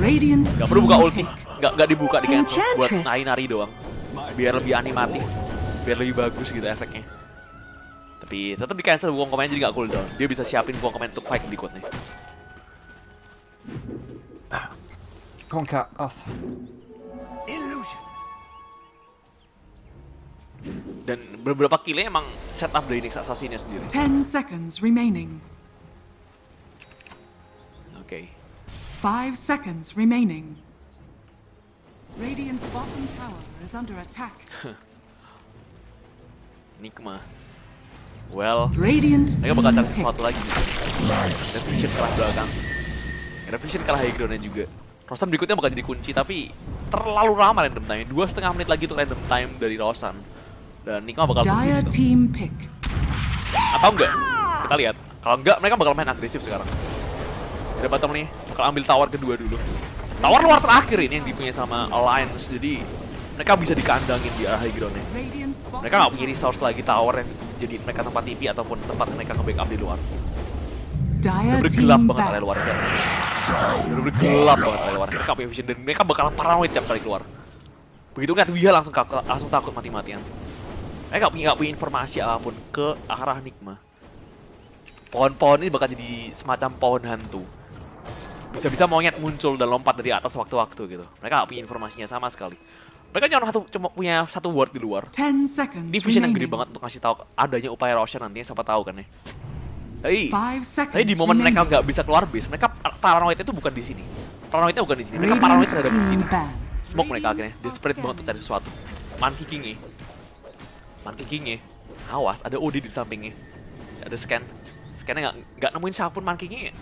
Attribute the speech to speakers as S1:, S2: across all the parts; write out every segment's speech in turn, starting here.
S1: Gak perlu buka ulti, gak dibuka di cancel buat nari-nari doang. Biar lebih animatif, biar lebih bagus gitu efeknya. Tapi tetap di cancel Wukong Command jadi gak cooldown. Dia bisa siapin Wukong Command untuk fight berikutnya.
S2: Come on, cat. Off.
S3: Illusion.
S1: Dan beberapa killnya emang setup dari Nyx Assassin-nya sendiri.
S4: 10 seconds remaining.
S1: Oke.
S4: 5 seconds remaining. Radiant's bottom tower is under attack.
S1: Nikma. Well,
S4: Radiant
S1: mereka bakal cari sesuatu lagi. Dan Vision kalah belakang. Karena Vision kalah high ground-nya juga. Rosan berikutnya bakal jadi kunci, tapi terlalu lama random time. 2,5 menit lagi untuk random time dari Rosan. Dan Nikma bakal
S4: Dire
S1: gitu.
S4: team pick.
S1: Atau enggak? Kita lihat. Kalau enggak, mereka bakal main agresif sekarang. Ada bottom nih, bakal ambil tower kedua dulu. Tower luar terakhir ini yang dipunya sama Alliance, jadi mereka bisa dikandangin di high ground-nya. Mereka nggak punya resource lagi tower yang jadi mereka tempat TP ataupun tempat mereka nge-backup di luar. Udah gelap banget area luar. Udah gelap banget area luar. Mereka punya vision dan mereka bakalan paranoid tiap kali keluar. Begitu ngeliat Wia langsung takut mati-matian. Mereka nggak punya informasi apapun ke arah Nikma. Pohon-pohon ini bakal jadi semacam pohon hantu. Bisa-bisa monyet muncul dan lompat dari atas waktu-waktu gitu. Mereka nggak punya informasinya sama sekali. Mereka cuma punya satu word di luar.
S4: 10 seconds
S1: Ini vision yang gede banget untuk ngasih tahu adanya upaya Roshan nantinya, siapa tahu kan ya. Tapi di momen mereka nggak bisa keluar base, mereka paranoid itu bukan di sini. Paranoidnya bukan di sini. Mereka paranoid ada di sini. Smoke mereka akhirnya. Desperate banget untuk cari sesuatu. Monkey King-nya. Awas, ada OD di sampingnya. Ada scan. Scan-nya nggak nemuin siapapun Monkey King-nya.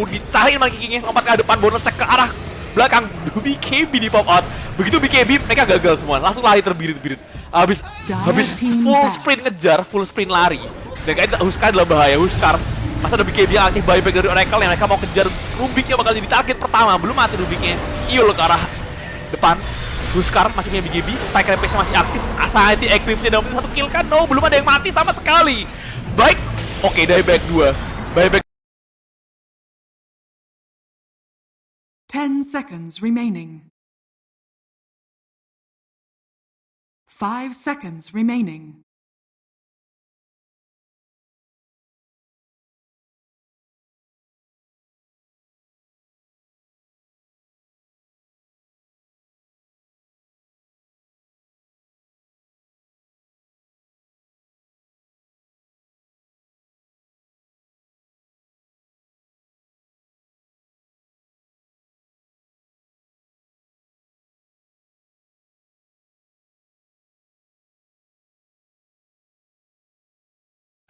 S1: Dicariin Monkey King-nya. Lompat ke depan, bonus ke arah belakang. BKB di pop out. Begitu BKB, mereka gagal semua. Langsung lari terbirit-birit. Habis full sprint ngejar, full sprint lari. Dan kayaknya Huskar adalah bahaya. Huskar, masa ada BKB yang aktif buyback dari Oracle yang mereka mau kejar. Rubiknya bakal jadi target pertama. Belum mati Rubiknya. Iul ke arah depan. Huskar masih punya BKB. Spike Rampage masih aktif. Anti Eclipse dapat satu kill kan? No, belum ada yang mati sama sekali. Baik. Oke, dieback 2. Buyback
S4: 10 seconds remaining. 5 seconds remaining.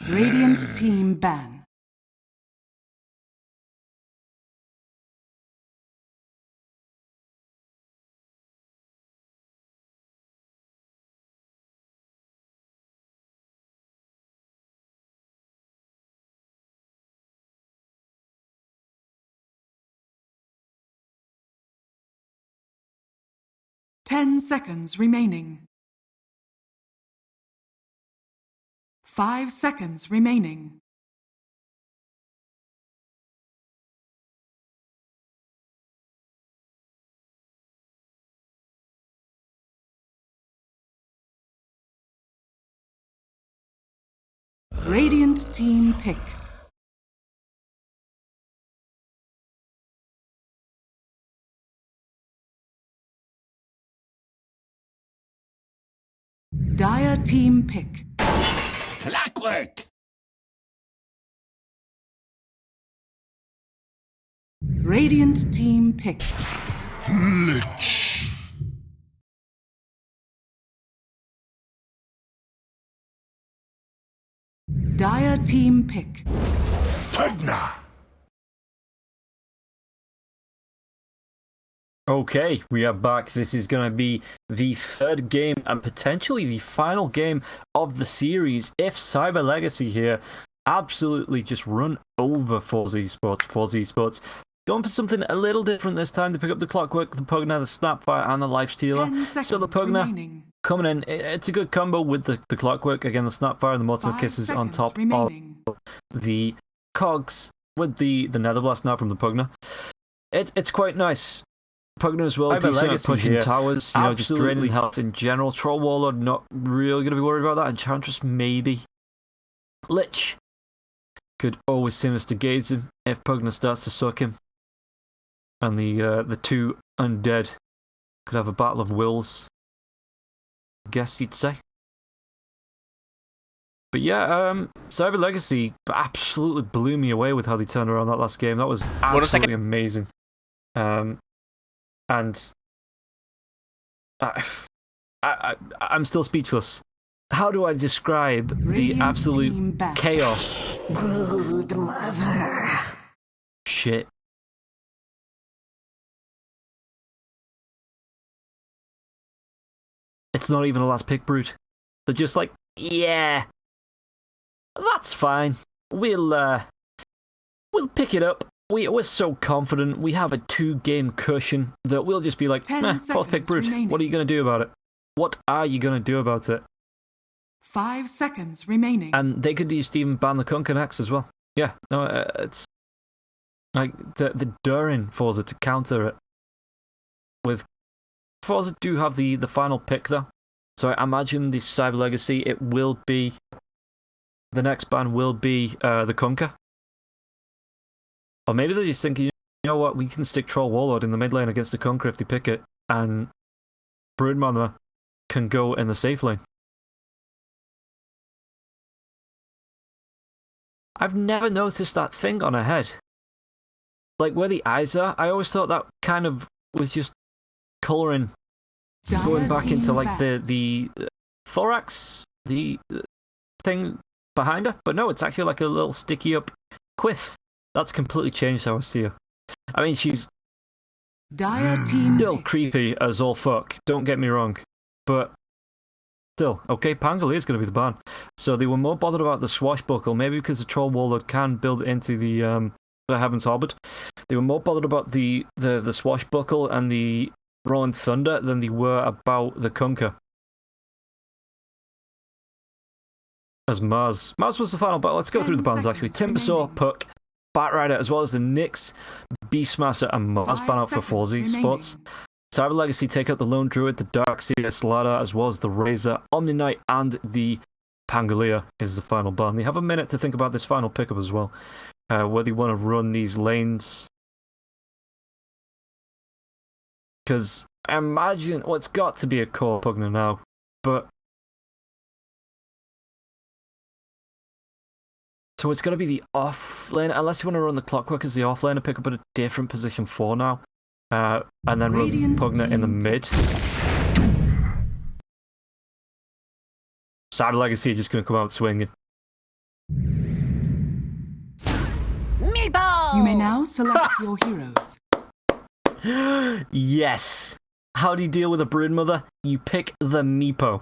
S4: Radiant team ban. Ten seconds remaining. 5 seconds remaining. Radiant team pick. Dire team pick.
S3: Clockwork.
S4: Radiant team pick.
S3: Lich.
S4: Dire team pick.
S3: Tegna.
S2: Okay, we are back. This is going to be the third game and potentially the final game of the series if Cyber Legacy here absolutely just run over ForZe eSports. ForZe eSports going for something a little different this time. They pick up the Clockwork, the Pugna, the Snapfire, and the Lifestealer. So the Pugna coming in, it's a good combo with the Clockwork. Again, the Snapfire and the Mortimer Kisses on top of the Cogs with the Netherblast now from the Pugna. It's quite nice. Pugna as well,
S1: Cyber
S2: decent at
S1: Legacy
S2: pushing
S1: here.
S2: towers, you know, just draining health in general. Troll Warlord, not really going to be worried about that. Enchantress, maybe. Lich could always sinister gaze him if Pugna starts to suck him. And the two undead could have a battle of wills, I guess you'd say. But yeah, Cyber Legacy absolutely blew me away with how they turned around that last game. That was absolutely amazing. And I'm still speechless. How do I describe
S4: Radiant
S2: the absolute
S4: team back.
S2: chaos?
S4: Brood mother.
S2: Shit. It's not even a last pick brood. They're just like, yeah, that's fine. We'll pick it up. We're so confident. We have a 2-game cushion that we'll just be like, 4th pick brood.
S4: remaining.
S2: What are you going to do about it? What are you going to do about it?
S4: 5 seconds remaining.
S2: And they could just even ban the Kunka next as well. Yeah, no, it's like the daring ForZe to counter it. With ForZe do have the final pick though, so I imagine the Cyber Legacy, it will be the next ban will be the Kunka. Or maybe they're just thinking, you know what, we can stick Troll Warlord in the mid lane against the Kunka if they pick it, and Broodmother can go in the safe lane. I've never noticed that thing on her head. Like where the eyes are, I always thought that kind of was just colouring, going back into like the thorax, the thing behind her. But no, it's actually like a little sticky up quiff. That's completely changed how I see her. I mean, she's
S4: Dire team
S2: still
S4: pick.
S2: creepy as all fuck, don't get me wrong. But still, okay, Pangolier is going to be the ban. So they were more bothered about the swashbuckle, maybe because the Troll Warlord can build into the Heaven's Halberd. They were more bothered about the swashbuckle and the Rolling Thunder than they were about the Kunka. As Mars was the final battle. Let's go
S4: 10
S2: through the bans actually.
S4: seconds
S2: Timbersaw,
S4: remaining.
S2: Puck, Batrider, as well as the Nyx, Beastmaster, and Mars
S4: 5
S2: ban out for
S4: seconds
S2: ForZe
S4: remaining.
S2: eSports. Cyber Legacy take out the Lone Druid, the Darkseer, StarLadder, as well as the Razor, Omni Knight, and the Pangolier is the final ban. They have a minute to think about this final pickup as well. Whether you want to run these lanes. Because I imagine, well, it's got to be a core Pugna now, but. So it's going to be the off lane, unless you want to run the Clockwork as the off lane and pick up at a different position 4 now. And then run
S4: Radiant
S2: Pugna in the
S4: team
S2: mid. Cyber Legacy are just going to come out swinging.
S4: You may now select your heroes.
S2: Yes! How do you deal with a Broodmother? You pick the Meepo.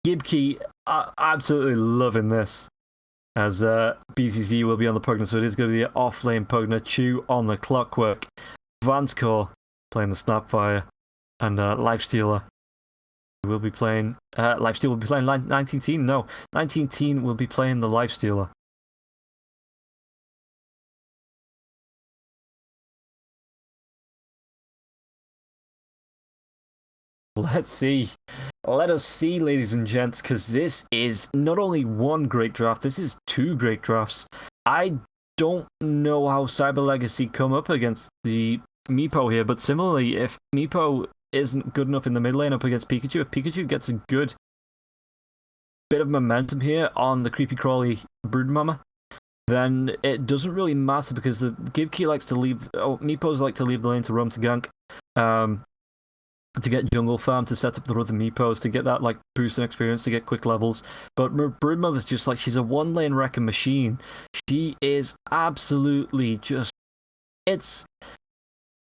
S2: Gibkey are absolutely loving this. As BCC will be on the Pugna, so it is going to be the off-lane Pugna. Chew on the Clockwork. Vanscore playing the Snapfire. And Lifestealer will be playing... Lifestealer will be playing 19 No, 19 will be playing the Lifestealer. Let's see. Let us see, ladies and gents, because this is not only one great draft, this is 2 great drafts. I don't know how Cyber Legacy come up against the Meepo here, but similarly, if Meepo isn't good enough in the mid lane up against Pikachu, if Pikachu gets a good bit of momentum here on the creepy crawly Broodmama, then it doesn't really matter because the Gibkey likes to leave, Meepos like to leave the lane to roam to gank. To get jungle farm, to set up the other Meepos, to get that like boost in experience, to get quick levels. But Broodmother's just like, she's a 1-lane wrecking machine. She is absolutely just, it's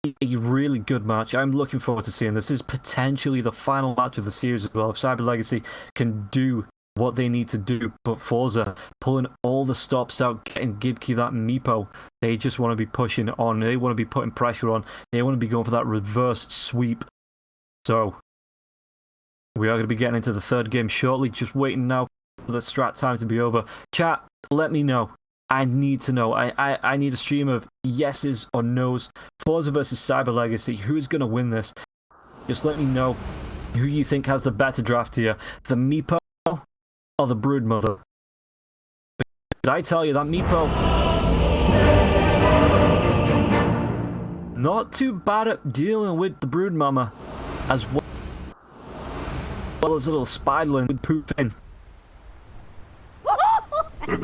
S2: a really good match. I'm looking forward to seeing this. This is potentially the final match of the series as well. If Cyber Legacy can do what they need to do, but ForZe pulling all the stops out, getting Gibkey that Meepo, they just want to be pushing on. They want to be putting pressure on. They want to be going for that reverse sweep. So, we are going to be getting into the 3rd game shortly. Just waiting now for the strat time to be over. Chat, let me know. I need to know. I need a stream of yeses or nos. ForZe versus Cyber Legacy. Who's going to win this? Just let me know who you think has the better draft here. The Meepo or the Broodmother? Because I tell you, that Meepo... not too bad at dealing with the Broodmama as well as a little spiderling with poop in.
S5: Who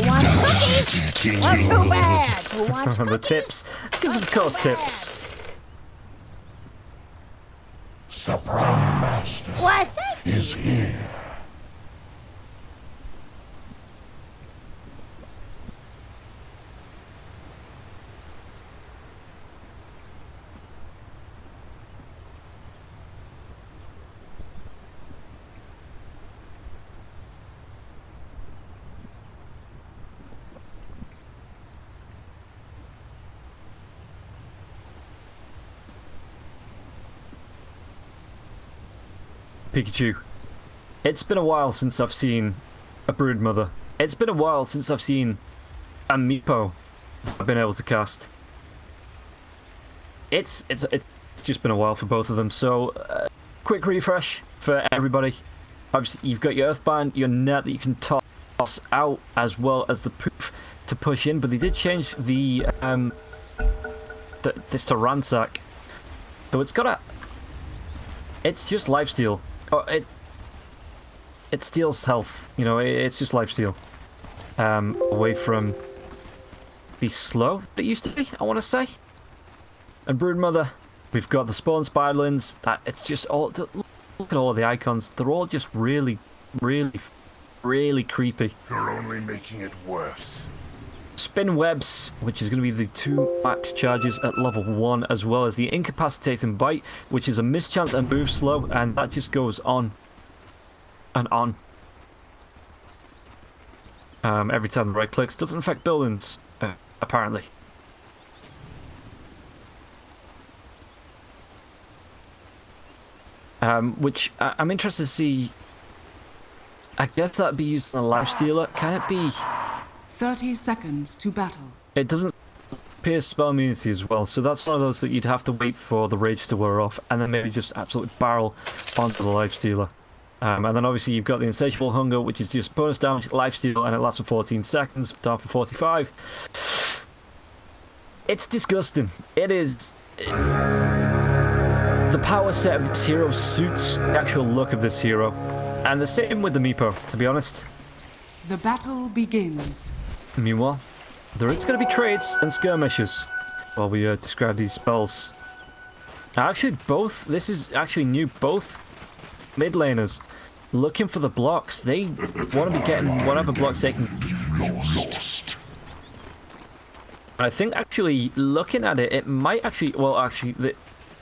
S5: wants cookies? Not too bad. Who wants
S2: The
S5: cookies?
S2: tips. Because of course tips.
S3: Supreme Master
S5: Why, thank you.
S3: is here.
S2: Pikachu. It's been a while since I've seen a Broodmother. It's been a while since I've seen a Meepo I've been able to cast. It's just been a while for both of them, so quick refresh for everybody. Obviously, you've got your Earthbind, your net that you can toss out, as well as the poof to push in, but they did change the this to Ransack. So it's got a... it's just lifesteal. Oh, it steals health, you know, it's just lifesteal. Away from the slow that it used to be, I want to say. And Broodmother, we've got the spawn spiderlings. That it's just all... look at all the icons. They're all just really, really, really creepy.
S3: You're only making it worse.
S2: Spin webs, which is going to be the 2 max charges at level 1, as well as the incapacitating bite, which is a mischance and move slow, and that just goes on and on. Every time the right clicks. Doesn't affect buildings, apparently. Which I'm interested to see. I guess that'd be used on a lifestealer. Can it be?
S4: 30 seconds to battle.
S2: It doesn't pierce spell immunity as well, so that's one of those that you'd have to wait for the rage to wear off, and then maybe just absolutely barrel onto the lifestealer. And then obviously you've got the insatiable hunger, which is just bonus damage, lifesteal, and it lasts for 14 seconds, down for 45. It's disgusting. It is. The power set of this hero suits the actual look of this hero, and the same with the Meepo, to be honest.
S4: The battle begins.
S2: Meanwhile, there is going to be trades and skirmishes while we describe these spells. Actually, both, this is actually new, both mid laners looking for the blocks. They want to be getting whatever blocks they can.
S3: Lost.
S2: And I think actually, looking at it, it might actually, well actually,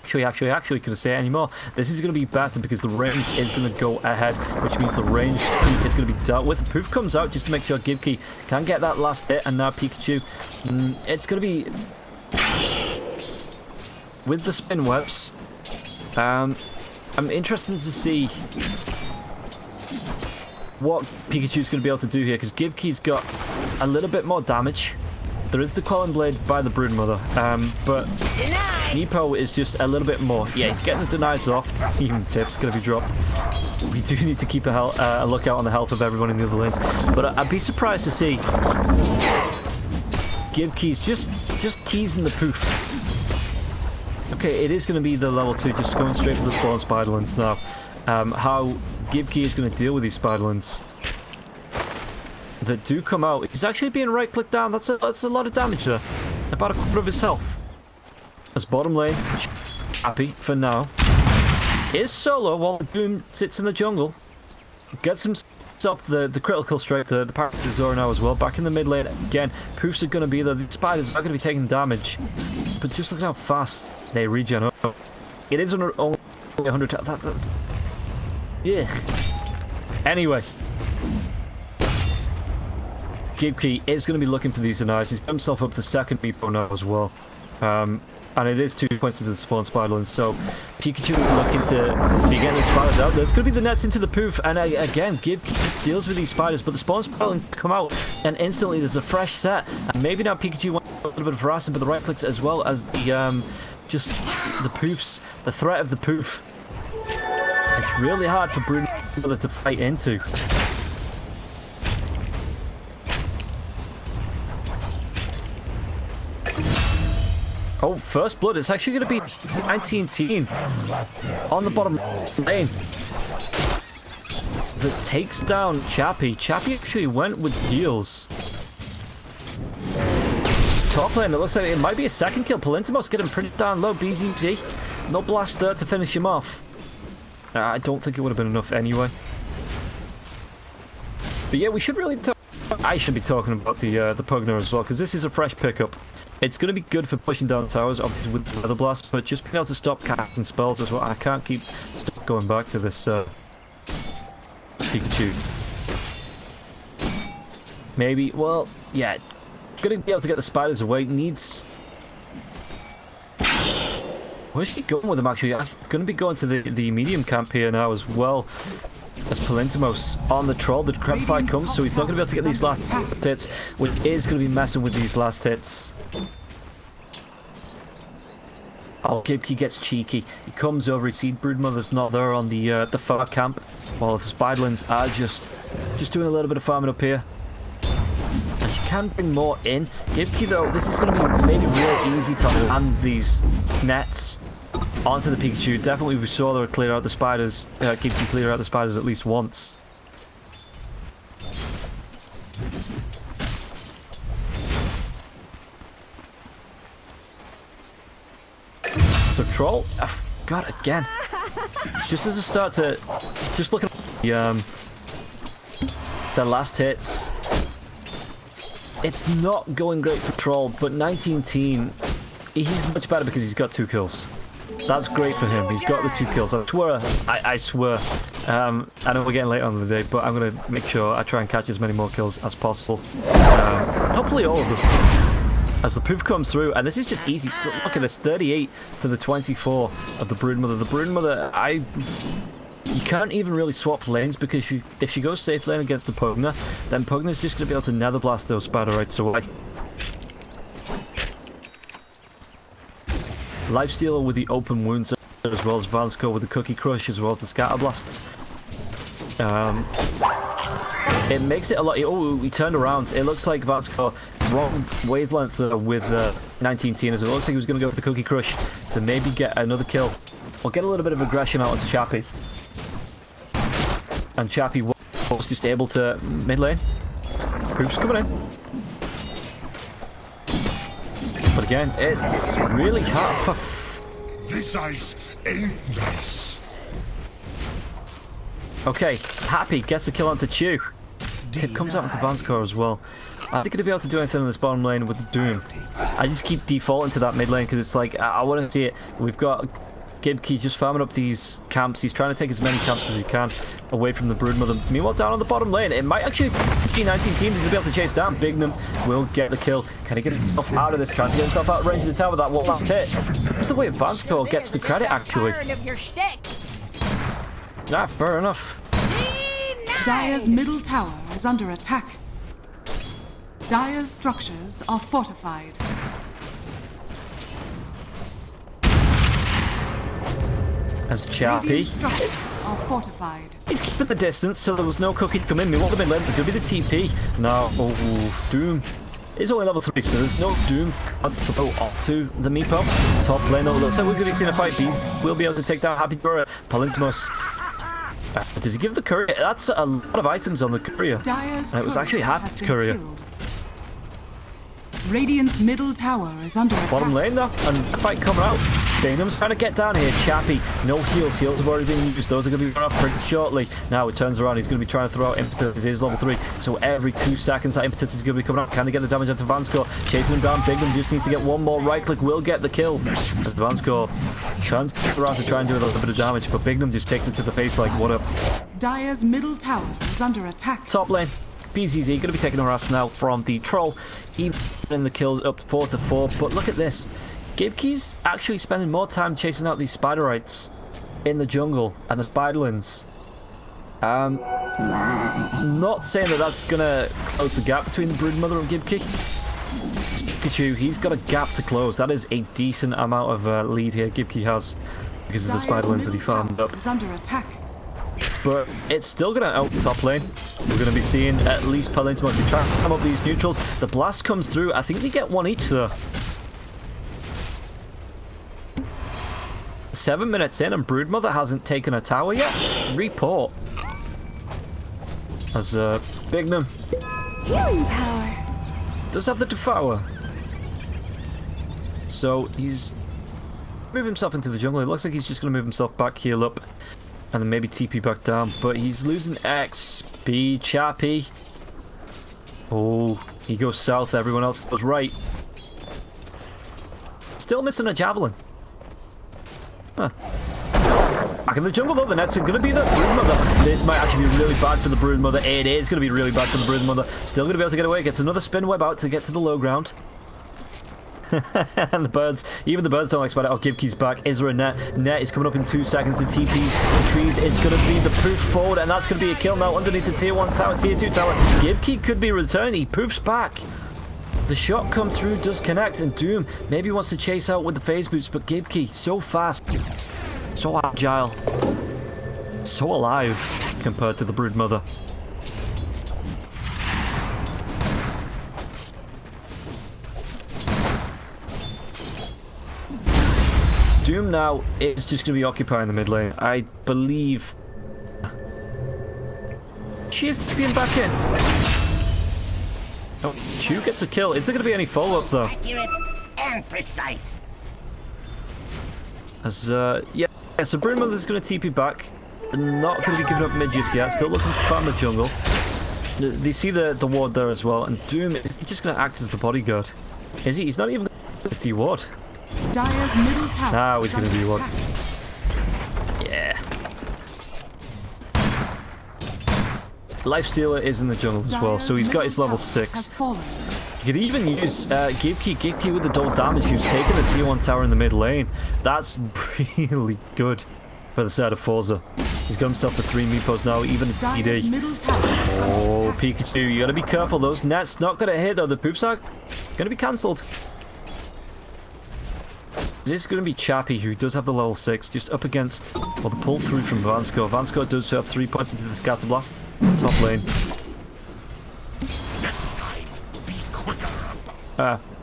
S2: couldn't say it anymore. This is going to be better because the range is going to go ahead, which means the range is going to be dealt with. Poof comes out just to make sure Gibkey can get that last hit, and now Pikachu. It's going to be with the spin webs. I'm interested to see what Pikachu's going to be able to do here, because Gibkey's got a little bit more damage. There is the Quelling Blade by the Broodmother, but Meepo is just a little bit more. Yeah, he's getting the denies off. Even tips going to be dropped. We do need to keep a lookout on the health of everyone in the other lanes. But I'd be surprised to see Gibkey's just teasing the poof. Okay, it is going to be the level 2, just going straight for the spawn spiderlings now. How Gibkey is going to deal with these spiderlings that do come out. He's actually being right-clicked down. That's a lot of damage there. About a quarter of his health. As bottom lane, happy for now, is solo while Doom sits in the jungle. Gets himself the critical strike, the Paralysis Zora now as well. Back in the mid lane again. Poofs are going to be there. The spiders are going to be taking damage. But just look at how fast they regen up. It is only 100. Yeah. Anyway. Gibkey is going to be looking for these denies. He's got himself up the second Meepo now as well. And it is 2 points into the spawn spiderland, so Pikachu looking to be getting these spiders out. There's going to be the nets into the poof, and again, Gib just deals with these spiders, but the spawn spiderland come out, and instantly there's a fresh set. And maybe now Pikachu wants a little bit of harassment, but the right clicks as well as the just the poofs, the threat of the poof. It's really hard for Bruno to fight into. Oh, first blood. It's actually going to be 19 on the bottom lane that takes down Chappie. Chappie actually went with heals. Top lane, it looks like it might be a second kill. Palintimos getting pretty down low. BZZ. No blast there to finish him off. I don't think it would have been enough anyway. But yeah, we should really I should be talking about the Pugner as well, because this is a fresh pickup. It's going to be good for pushing down towers, obviously with the Weather Blast, but just being able to stop casting spells as well. I can't keep going back to this Pikachu. Maybe, well, yeah. Going to be able to get the spiders away. Needs... Where's she going with them, actually? I'm going to be going to the medium camp here now as well. As Palintimos on the troll. The Grandify comes, so he's not going to be able to get these last hits, which is going to be messing with these last hits. Oh, Gibkey gets cheeky. He comes over, he sees Broodmother's not there on the far camp, while the Spiderlands are just doing a little bit of farming up here. And she can bring more in. Gibkey, though, this is going to be maybe real easy to land these nets onto the Pikachu. Definitely we saw her clear out the spiders, Gibkey clear out the spiders at least once. So Troll, oh, God, again. Just as a start to, just look at the last hits. It's not going great for Troll, but 19-teen, he's much better because he's got 2 kills. That's great for him. He's got the 2 kills. I swear. I know we're getting late on the day, but I'm going to make sure I try and catch as many more kills as possible. Hopefully all of them. As the poof comes through, and this is just easy. Look at this, 38 to the 24 of the Broodmother. The Broodmother, you can't even really swap lanes because if she goes safe lane against the Pugner, then Pugner's just going to be able to nether blast those Spiderites away. Lifestealer with the open wounds as well as Vansco with the Cookie Crush as well as the Scatter Blast. It makes it a lot... Oh, he turned around. It looks like Vansco wrong wavelength there with 19-teen as well. It looks like he was going to go with the Cookie Crush to maybe get another kill. Or get a little bit of aggression out onto Chappie. And Chappie was just able to mid lane. Proof's coming in. But again, it's really hard for...
S3: This ice ain't nice.
S2: Okay, Happy gets the kill onto Chew. Tip comes out onto Vanscore as well. I think he'd be able to do anything in this bottom lane with Doom. I just keep defaulting to that mid lane because it's like, I want to see it. We've got Gibkey just farming up these camps. He's trying to take as many camps as he can away from the Broodmother. Meanwhile, down on the bottom lane, it might actually be 19 teams to be able to chase down. Bignum will get the kill. Can he get himself out of this? Trying to get himself out of range of the tower with that one last hit. That's the way Vanscore gets the credit, actually. Ah, fair enough.
S4: Dire's middle tower is under attack. Dire's structures are fortified.
S2: As Chappie,
S4: Radiant structures are fortified.
S2: He's keeping the distance, so there was no cookie to come in. We want the mid lane. There's going to be the TP. Now, oh, Doom is only level 3, so there's no Doom. That's to go up to the Meepo. Top lane, it looks like we're going to be seeing a fight. Bees will be able to take down Happy Dora. Palintimos. Does he give the courier? That's a lot of items on the courier.
S4: Dire's
S2: And it was actually Happy's courier.
S4: killed. Radiant's middle tower is under attack.
S2: Bottom lane though, and the fight coming out. Bingham trying to get down here. Chappie, no heals. Heals have already been used. Those are going to be run up pretty shortly. Now it turns around. He's going to be trying to throw out impetus. It is level 3. So every 2 seconds that impetus is going to be coming out. Can they get the damage onto Vanscore? Chasing him down. Bingham just needs to get one more right click. Will get the kill. As Vanscore turns around to try and do a little bit of damage, but Bingham just takes it to the face like, what up?
S4: Dire's middle tower is under attack.
S2: Top lane. BZZ going to be taking a harass now from the troll. Even the kills up 4 to 4. But look at this. Gibkey's actually spending more time chasing out these spiderites in the jungle and the spiderlings. Not saying that that's gonna close the gap between the Broodmother and Gibkey. Pikachu, he's got a gap to close. That is a decent amount of lead here Gibkey has because of the spiderlings that he farmed up.
S4: Is under attack.
S2: But it's still going to out top lane. We're going to be seeing at least Palintimos try to come up these neutrals. The blast comes through. I think they get one each though. 7 minutes in and Broodmother hasn't taken a tower yet. Report. As Bignum
S6: Healing power.
S2: does have the Devour. So he's moved himself into the jungle. It looks like he's just going to move himself back, heal up, and then maybe TP back down. But he's losing XP, Chappy. Oh, he goes south. Everyone else goes right. Still missing a javelin. Huh. Back in the jungle though, the next is going to be the Broodmother. This might actually be really bad for the Broodmother. It is going to be really bad for the Broodmother. Still going to be able to get away. Gets another spin web out to get to the low ground. And the birds, even the birds don't like spider. Oh, Gibkey's back. Is there a net? Net is coming up in 2 seconds. The TPs, the trees. It's going to be the poof forward, and that's going to be a kill now underneath the tier 1 tower, tier 2 tower. Gibkey could be returned. He poofs back. The shot come through, does connect, and Doom maybe wants to chase out with the phase boots, but Gibkey so fast, so agile, so alive compared to the Broodmother. Doom now is just going to be occupying the mid lane. I believe she is being back in. Oh, Chu gets a kill. Is there going to be any follow-up though?
S6: Accurate and precise.
S2: As yeah, so Broodmother's going to TP back. Not going to be giving up mid just yet. Still looking to farm the jungle. They see the ward there as well, and Doom is just going to act as the bodyguard. Is he? He's not even going to 50 ward.
S4: Dire's middle tower.
S2: Now he's
S4: is
S2: going to
S4: under
S2: be one.
S4: attack.
S2: Yeah. Lifestealer is in the jungle as well, so he's got his level 6. He could even use Gibkey with the double damage. He was taking the tier 1 tower in the mid lane. That's really good for the side of ForZe. He's got himself to 3 meepos now, even
S4: Dire's
S2: PD.
S4: middle tower is under
S2: Oh,
S4: attack.
S2: Pikachu, you gotta be careful. Those nets not gonna hit though. The poofs are gonna be cancelled. This is going to be Chappy, who does have the level 6, just up against, well, the pull through from Vansko. Vansko does have 3 points into the Scatter Blast. Top lane.
S3: Next time, be quicker.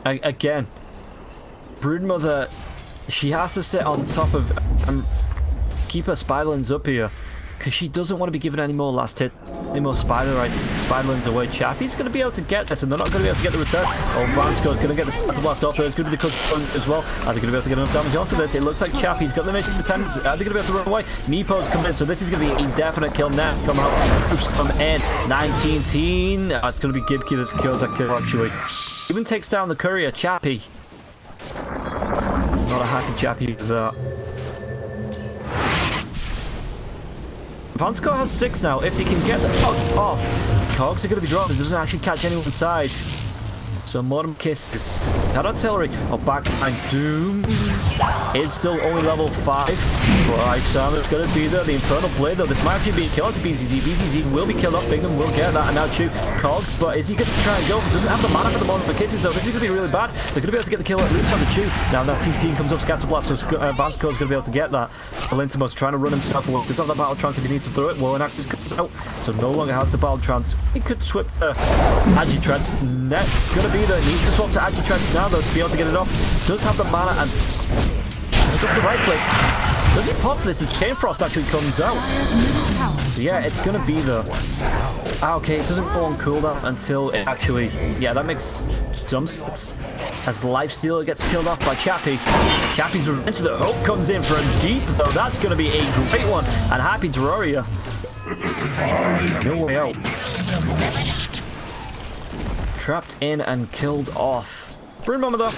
S2: Again, Broodmother, she has to sit on top of, keep her spiderlings up here, because she doesn't want to be given any more last hit, any more spiderlings away. Chappy's going to be able to get this, and they're not going to be able to get the return. Oh, Vansko's going to get the Scatter Blast off there. It's going to be the cook as well. Are they going to be able to get enough damage onto this? It looks like Chappy's got the mission attendance. Are they going to be able to run away? Meepo's coming in, so this is going to be a definite kill. Now come out. Oops, come in. 19-teen. Oh, it's going to be Gibkey that kills that kill, actually. Even takes down the courier, Chappy. Not a hacky Chappy with that. Vansko has 6 now. If he can get the cogs off, cogs are going to be dropped. It doesn't actually catch anyone inside. So Modern Kisses. That artillery. Oh, back behind Doom is still only level 5. Right, Sam, it's going to be there. The Infernal Blade, though. This might actually be a kill to BZZ. BZZ will be killed off. Bingham will get that. And now Chew. Cogs, but is he going to try and go? Doesn't have the mana for the Modern Kisses, though. This is going to be really bad. They're going to be able to get the kill at least on the Chew. Now that team comes up, Scatter Blast, so Vansko's going to be able to get that. Valentimos trying to run himself away. Does have that battle trance if he needs to throw it. Warlock just comes out, so no longer has the battle trance. He could swap Agitrance. Net's going to be there. Needs to swap to Agitrance now, though, to be able to get it off. Does have the mana and got the right place. Does he pop this? The Chain Frost actually comes out.
S4: Dire's middle tower is
S2: Yeah,
S4: under
S2: it's going to be there. Ah, okay, it doesn't go on cooldown until it actually... Yeah, that makes some sense. As Lifestealer gets killed off by Chappy. Chappy's Revenge of the Hope comes in for a deep, though. That's going to be a great one. And Happy Terraria. No way out. Trapped in and killed off. Broodmother, though.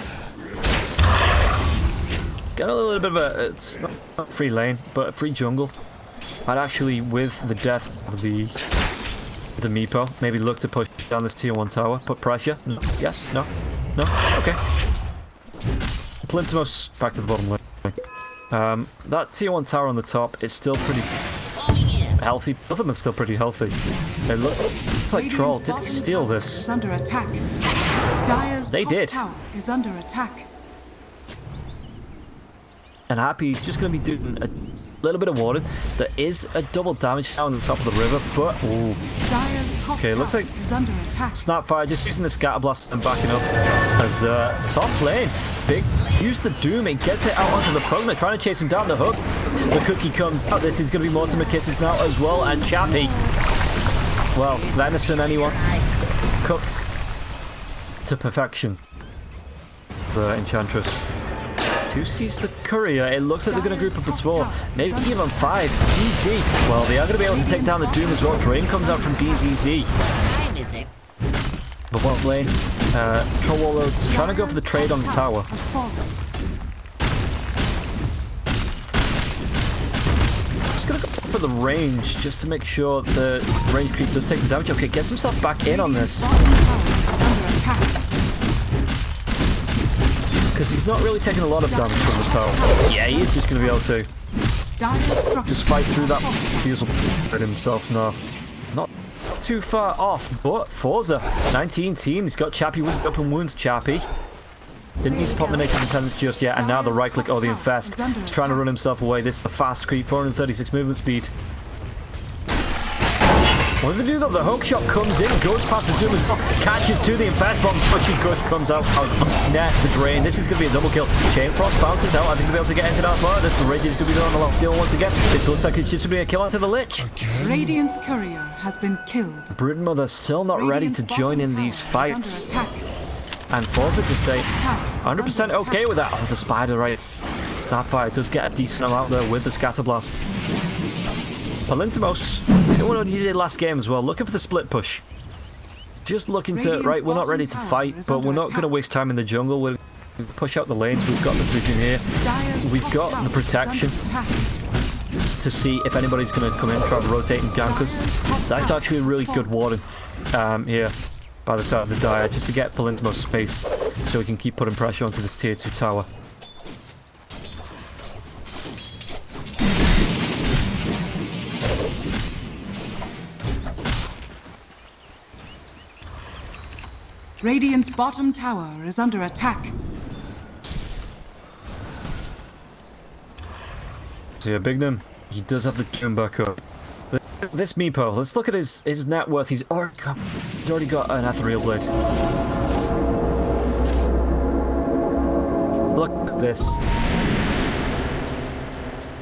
S2: Got a little bit of a... It's not free lane, but a free jungle. I'd actually, with the death of the Meepo, maybe look to push down this tier 1 tower. Put pressure. No. Yes? No? No? Okay. Plintimos back to the bottom lane. That tier 1 tower on the top is still pretty healthy. Both of them are still pretty healthy. It looks like Troll. Did they steal this?
S4: Is under attack. Dire's
S2: They
S4: top
S2: did.
S4: tower is under attack.
S2: And Happy's just going to be doing a little bit of warning. There is a double damage down on the top of the river, but ooh.
S4: Dire's top
S2: Okay, looks
S4: tower
S2: like
S4: is under attack.
S2: Snapfire just using the scatter blast and backing up as top lane. Big use the Doom and gets it out onto the Pugna, trying to chase him down the hook. The cookie comes out. This is going to be Mortimer Kisses now as well, and Chappie. Well, venison, anyone? Cooked to perfection. The Enchantress. Who sees the courier? It looks like they're going to group up as 4. Maybe even 5. DD. Well, they are going to be able to take down the Doom as well. Drain comes out from BZZ. But bottom lane, Troll Warlords trying to go for the trade on the tower.
S4: Has fallen.
S2: Just going to go for the range just to make sure the range creep does take the damage. Okay, gets himself back in on this.
S4: Bottom tower is under attack.
S2: Because he's not really taking a lot of damage from the tower. Yeah, he is just going to be able to
S4: Dire's structure.
S2: just fight through that fusel with himself now. Not too far off, but ForZe, 19 team. He's got Chappie with open wounds. Chappie didn't need to pop the negative attendance just yet, and now the right click or the infest. He's trying to run himself away. This is a fast creep, 436 movement speed. What do they do though? The hook shot comes in, goes past the Doom, catches to the infest bomb, pushes, comes out, net the drain. This is going to be a double kill. Chain Frost bounces out. I think they'll be able to get into that far. This Rage is going to be on the left deal once again. This looks like it's just going to be a kill onto the Lich.
S4: Radiant's courier has been killed.
S2: Broodmother still not ready to join in these fights. And ForZe just say 100% okay with that. Oh, the Spider Rights. Snapfire does get a decent amount there with the Scatter Blast. Palintimos, doing what he did last game as well, looking for the split push. Just looking to, right, we're not ready to fight, but we're not going to waste time in the jungle. We'll push out the lanes, we've got the vision here. We've got the protection to see if anybody's going to come in, try to rotate and gank us. That's actually a really good warning here by the side of the Dire, just to get Palintimos space so we can keep putting pressure onto this tier 2 tower.
S4: Radiant's bottom tower is under attack.
S2: So yeah, Bignum, he does have the Doom back up. This Meepo, let's look at his net worth. He's already got an Ethereal Blade. Look at this.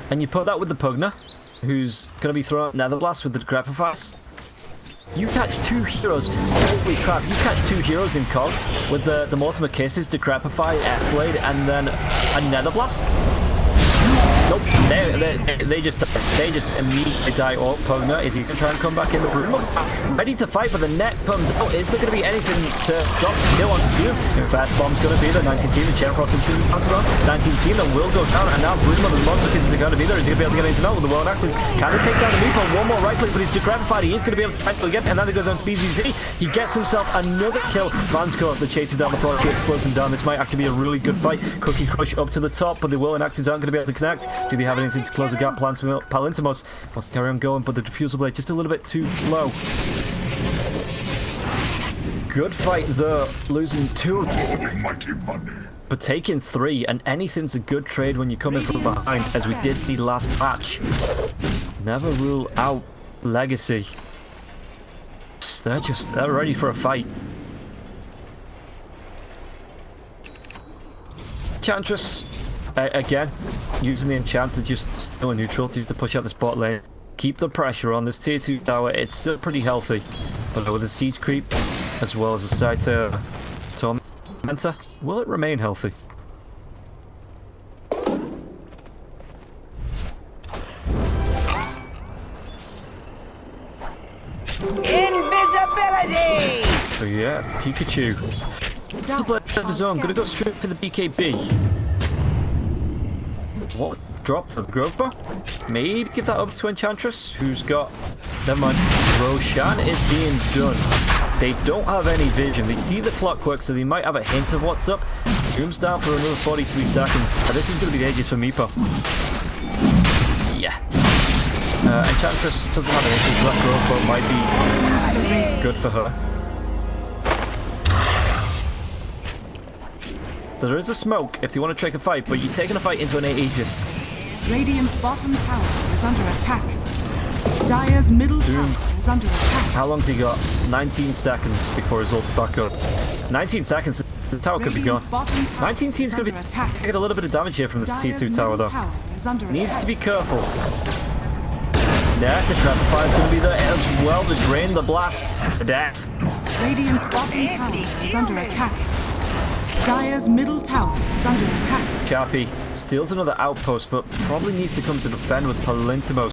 S2: And you put that with the Pugna, who's going to be throwing Nether Blast with the Graphifiers. You catch 2 heroes. Holy crap, you catch 2 heroes in cogs with the Mortimer Kisses, Decrepify, F-Blade, and then a Nether Blast. Nope, they just immediately die. Oh, Pugna, is he going to try and come back in the room? Ready to fight, but the net comes out. Is there going to be anything to stop the kill on Doom? Infest Bomb's going to be there. 19 team, the Chain Frost and 2 bounce around. 19 team that will go down, and now Broodmother's Monster Kiss is going to be there. Is he going to be able to get into that with the World Actions? Can he take down the Meepo? One more right click, but he's decrepify. He is going to be able to fight again, and then he goes on to BZZ. He gets himself another kill. Vansco that chases down the Frog, slows him down. This might actually be a really good fight. Cookie Crush up to the top, but the Will and Actions aren't going to be able to connect. Do they have anything to close the gap? Palintimos wants to carry on going, but the Diffusal Blade just a little bit too slow. Good fight though, losing 2, but taking 3, and anything's a good trade when you come in from behind, as we did the last match. Never rule out Legacy. They're ready for a fight. Enchantress, again, using the enchant to just still a neutral to push out this bot lane. Keep the pressure on this tier 2 tower. It's still pretty healthy, but with the siege creep as well as the side tormentor, will it remain healthy?
S6: Invisibility!
S2: So yeah, Pikachu. Of his own, gonna go straight for the BKB. What drop for the Grove Bar? Maybe give that up to Enchantress, who's got... Never mind. Roshan is being done. They don't have any vision. They see the clockwork, so they might have a hint of what's up. Doom's down for another 43 seconds. This is going to be the ages for Meepo. Yeah. Enchantress doesn't have an issue, so that growth boat might be good for her. There is a smoke if you want to take a fight, but you're taking a fight into an Aegis.
S4: Radiant's bottom tower is under attack. Dire's middle tower is under attack.
S2: How long's he got? 19 seconds before his ult's back up. 19 seconds, the tower could be gone. 19 team's going to be taking a little bit of damage here from this T2 tower, though. Needs to be careful. Yeah, the trap fire is going to be there as well to drain the blast to death.
S4: Radiant's bottom tower is under attack. Dire's middle tower is under attack.
S2: Chappie steals another outpost, but probably needs to come to defend with Palintimos.